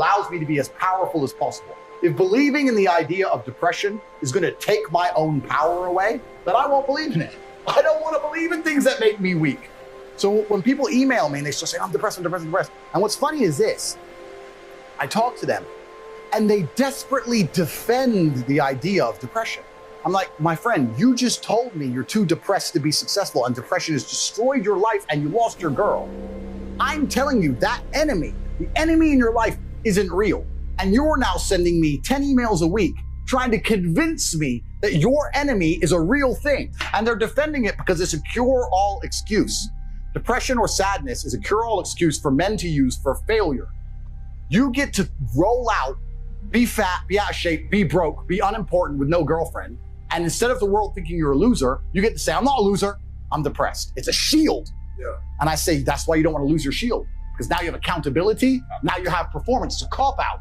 allows me to be as powerful as possible. If believing in the idea of depression is going to take my own power away, then I won't believe in it. I don't want to believe in things that make me weak. So when people email me and they start saying, I'm depressed, I'm depressed, I'm depressed. And what's funny is this, I talk to them and they desperately defend the idea of depression. I'm like, my friend, you just told me you're too depressed to be successful and depression has destroyed your life and you lost your girl. I'm telling you that enemy, the enemy in your life isn't real. And you're now sending me 10 emails a week trying to convince me that your enemy is a real thing. And they're defending it because it's a cure-all excuse. Depression or sadness is a cure-all excuse for men to use for failure. You get to roll out, be fat, be out of shape, be broke, be unimportant with no girlfriend. And instead of the world thinking you're a loser, you get to say, I'm not a loser, I'm depressed. It's a shield. Yeah. And I say, that's why you don't want to lose your shield. Because now you have accountability, now you have performance. It's a cop-out.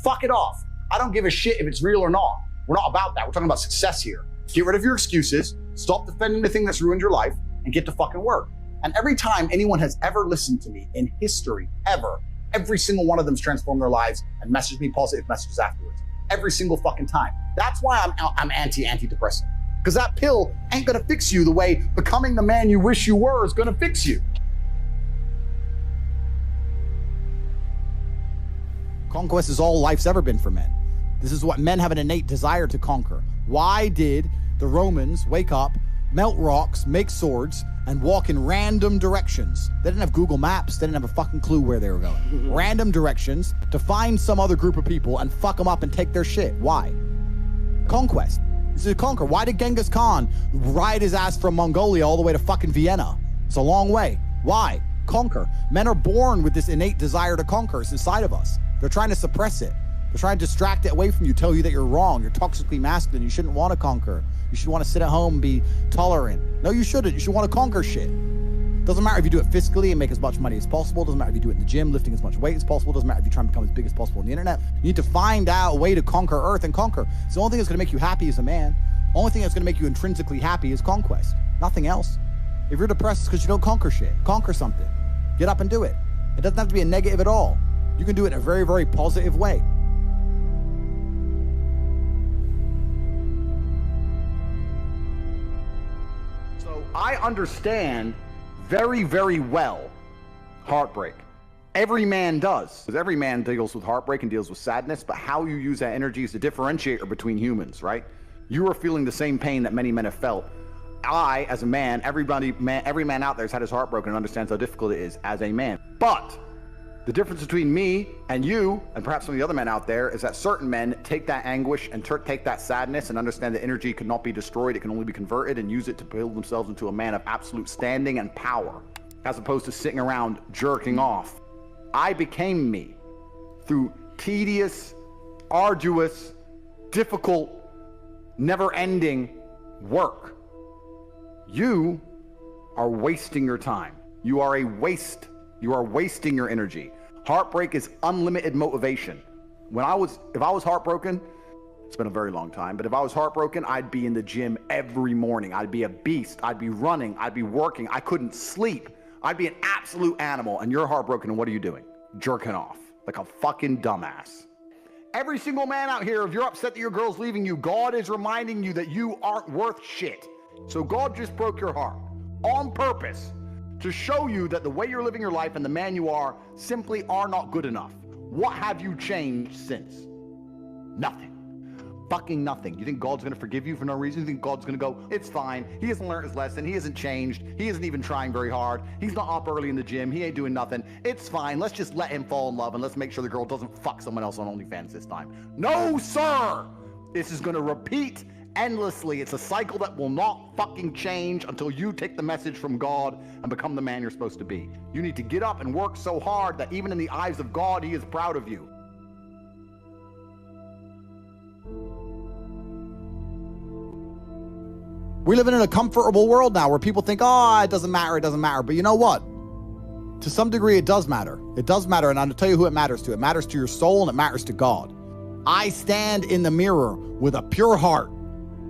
Fuck it off. I don't give a shit if it's real or not. We're not about that. We're talking about success here. Get rid of your excuses, stop defending the thing that's ruined your life, and get to fucking work. And every time anyone has ever listened to me in history, ever, every single one of them's transformed their lives and messaged me positive messages afterwards. Every single fucking time. That's why I'm antidepressant. Because that pill ain't gonna fix you the way becoming the man you wish you were is gonna fix you. Conquest is all life's ever been for men. This is what men have an innate desire to conquer. Why did the Romans wake up, melt rocks, make swords, and walk in random directions? They didn't have Google Maps. They didn't have a fucking clue where they were going. Random directions to find some other group of people and fuck them up and take their shit. Why? Conquest. This is a conquer. Why did Genghis Khan ride his ass from Mongolia all the way to fucking Vienna? It's a long way. Why? Conquer. Men are born with this innate desire to conquer. It's inside of us. They're trying to suppress it. They're trying to distract it away from you, tell you that you're wrong, you're toxically masculine, you shouldn't want to conquer. You should want to sit at home and be tolerant. No, you shouldn't. You should want to conquer shit. Doesn't matter if you do it fiscally and make as much money as possible. Doesn't matter if you do it in the gym, lifting as much weight as possible. Doesn't matter if you try and become as big as possible on the internet. You need to find out a way to conquer Earth and conquer. It's the only thing that's going to make you happy as a man. Only thing that's going to make you intrinsically happy is conquest. Nothing else. If you're depressed, it's because you don't conquer shit. Conquer something. Get up and do it. It doesn't have to be a negative at all. You can do it in a very, very positive way. So I understand very, very well heartbreak. Every man does. Because every man deals with heartbreak and deals with sadness, but how you use that energy is the differentiator between humans, right? You are feeling the same pain that many men have felt. I, as a man, every man out there has had his heart broken and understands how difficult it is as a man. But the difference between me and you, and perhaps some of the other men out there, is that certain men take that anguish and take that sadness and understand that energy could not be destroyed, it can only be converted, and use it to build themselves into a man of absolute standing and power, as opposed to sitting around jerking off. I became me through tedious, arduous, difficult, never-ending work. You are wasting your time. You are a waste. You are wasting your energy. Heartbreak is unlimited motivation. If I was heartbroken, it's been a very long time, but if I was heartbroken, I'd be in the gym every morning. I'd be a beast. I'd be running. I'd be working. I couldn't sleep. I'd be an absolute animal, and you're heartbroken, and what are you doing? Jerking off like a fucking dumbass. Every single man out here, if you're upset that your girl's leaving you, God is reminding you that you aren't worth shit. So God just broke your heart on purpose to show you that the way you're living your life and the man you are simply are not good enough. What have you changed since? Nothing. Fucking nothing. You think God's gonna forgive you for no reason? You think God's gonna go, it's fine, he hasn't learned his lesson, he hasn't changed, he isn't even trying very hard, he's not up early in the gym, he ain't doing nothing, it's fine, let's just let him fall in love and let's make sure the girl doesn't fuck someone else on OnlyFans this time. No, sir! This is gonna repeat endlessly. It's a cycle that will not fucking change until you take the message from God and become the man you're supposed to be. You need to get up and work so hard that even in the eyes of God, he is proud of you. We live in a comfortable world now where people think, oh, it doesn't matter, it doesn't matter. But you know what? To some degree, it does matter. It does matter, and I'll tell you who it matters to. It matters to your soul, and it matters to God. I stand in the mirror with a pure heart.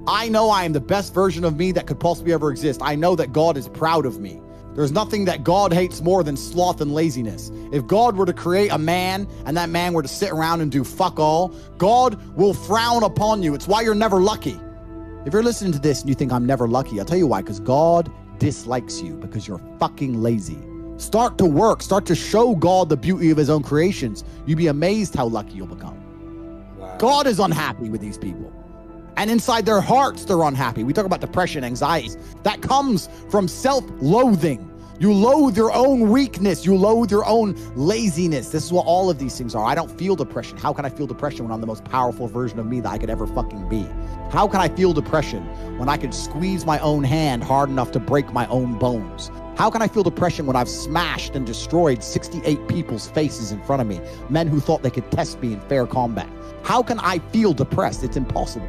I know I am the best version of me that could possibly ever exist. I know that God is proud of me. There's nothing that God hates more than sloth and laziness. If God were to create a man and that man were to sit around and do fuck all, God will frown upon you. It's why you're never lucky. If you're listening to this and you think I'm never lucky, I'll tell you why, because God dislikes you because you're fucking lazy. Start to work. Start to show God the beauty of his own creations. You'd be amazed how lucky you'll become. Wow. God is unhappy with these people. And inside their hearts, they're unhappy. We talk about depression, anxiety. That comes from self-loathing. You loathe your own weakness. You loathe your own laziness. This is what all of these things are. I don't feel depression. How can I feel depression when I'm the most powerful version of me that I could ever fucking be? How can I feel depression when I can squeeze my own hand hard enough to break my own bones? How can I feel depression when I've smashed and destroyed 68 people's faces in front of me, men who thought they could test me in fair combat? How can I feel depressed? It's impossible.